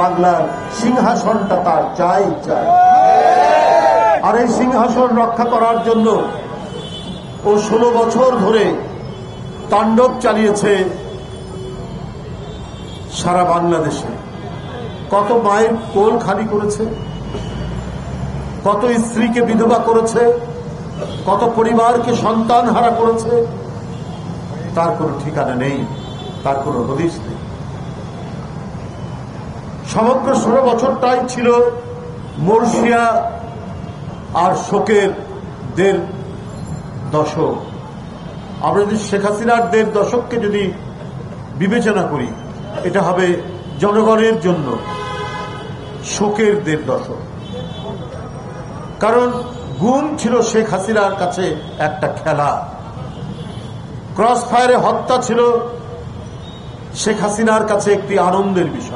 বাংলার সিংহাসনটা তার চাই চাই। আর এই সিংহাসন রক্ষা করার জন্য ও 16 বছর ধরে তাণ্ডব চালিয়েছে সারা বাংলাদেশে। কত মায়ের কোল খালি করেছে, কত স্ত্রীকে বিধবা করেছে, কত পরিবারকে সন্তান হারা করেছে, তার কোনো ঠিকানা নেই, তার কোনো হদিস নেই। সমগ্র 16 বছরটাই ছিল মর্সিয়া আর শোকের 1.5 দশক। আমরা যদি শেখ হাসিনার 1.5 দশককে যদি বিবেচনা করি, এটা হবে জনগণের জন্য শোকের 1.5 দশক। কারণ গুম ছিল শেখ হাসিনার কাছে একটা খেলা, ক্রস ফায়ারে হত্যা ছিল শেখ হাসিনার কাছে একটি আনন্দের বিষয়।